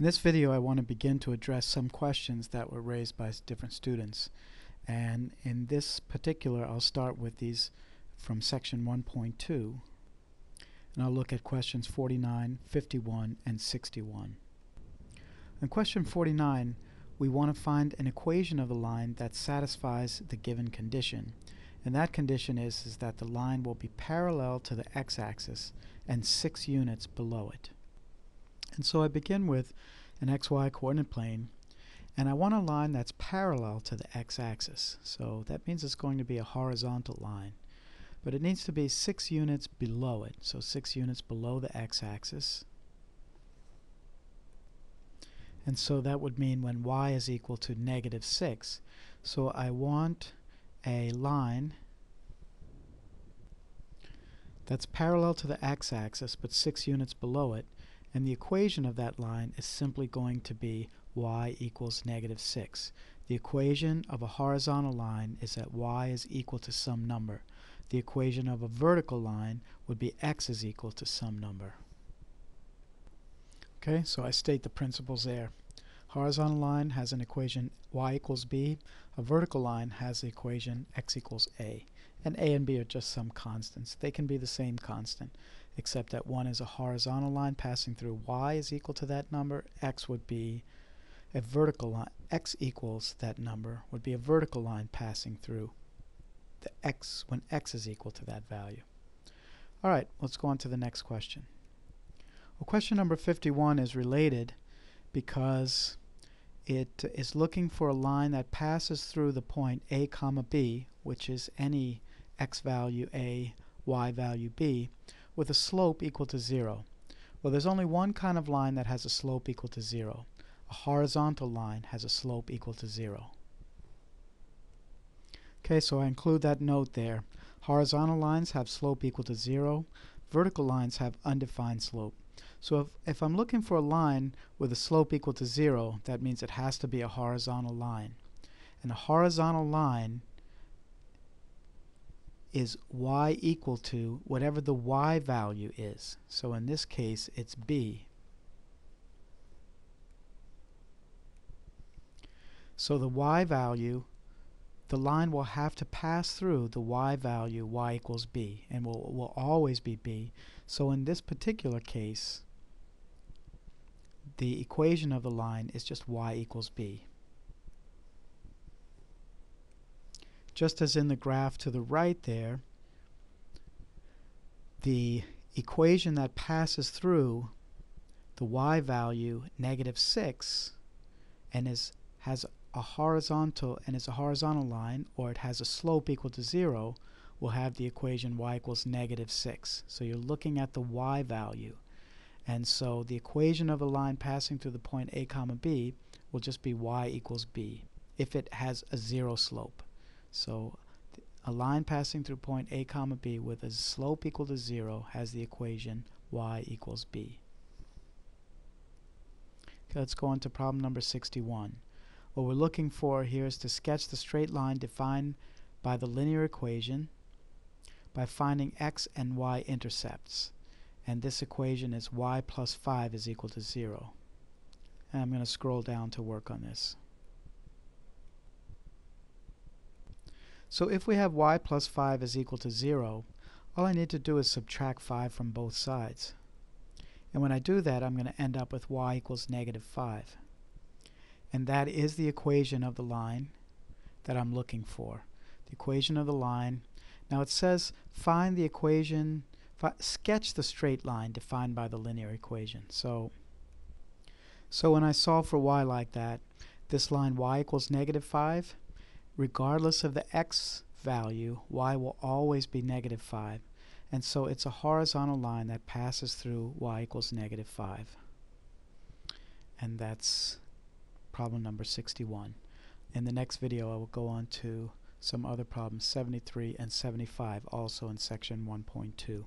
In this video I want to begin to address some questions that were raised by different students, and in this particular I'll start with these from section 1.2, and I'll look at questions 49, 51, and 61. In question 49 we want to find an equation of the line that satisfies the given condition, and that condition is that the line will be parallel to the x-axis and 6 units below it. And so I begin with an xy coordinate plane, and I want a line that's parallel to the x-axis. So that means it's going to be a horizontal line, but it needs to be 6 units below it. So 6 units below the x-axis. And so that would mean when y is equal to -6. So I want a line that's parallel to the x-axis but 6 units below it, and the equation of that line is simply going to be y equals -6. The equation of a horizontal line is that y is equal to some number. The equation of a vertical line would be x is equal to some number. Okay, so I state the principles there. Horizontal line has an equation y equals b. A vertical line has the equation x equals a. And a and b are just some constants. They can be the same constant, except that one is a horizontal line passing through y is equal to that number. X would be a vertical line. X equals that number would be a vertical line passing through the x when x is equal to that value. Alright, let's go on to the next question. Well, question number 51 is related because it is looking for a line that passes through the point a comma b, which is any x value a, y value b, with a slope equal to 0. Well, there's only one kind of line that has a slope equal to 0. A horizontal line has a slope equal to 0. Okay, so I include that note there. Horizontal lines have slope equal to 0. Vertical lines have undefined slope. So if I'm looking for a line with a slope equal to 0, that means it has to be a horizontal line. And a horizontal line is y equal to whatever the y value is. So in this case it's b. So the y value, the line will have to pass through the y value y equals b, and will always be b. So in this particular case the equation of the line is just y equals b. Just as in the graph to the right there, the equation that passes through the y value -6 and has a horizontal line, or it has a slope equal to 0, will have the equation y equals -6. So you're looking at the y value, and so the equation of a line passing through the point a comma b will just be y equals b if it has a 0 slope. So a line passing through point a comma b with a slope equal to 0 has the equation y equals b. Okay, let's go on to problem number 61. What we're looking for here is to sketch the straight line defined by the linear equation by finding x and y intercepts. And this equation is y plus 5 is equal to 0. And I'm going to scroll down to work on this. So if we have y plus 5 is equal to 0, all I need to do is subtract 5 from both sides. And when I do that, I'm going to end up with y equals -5. And that is the equation of the line that I'm looking for. The equation of the line. Now it says find the equation, sketch the straight line defined by the linear equation. So when I solve for y like that, this line y equals -5, regardless of the x value, y will always be -5. And so it's a horizontal line that passes through y equals -5. And that's problem number 61. In the next video I will go on to some other problems, 73 and 75, also in section 1.2.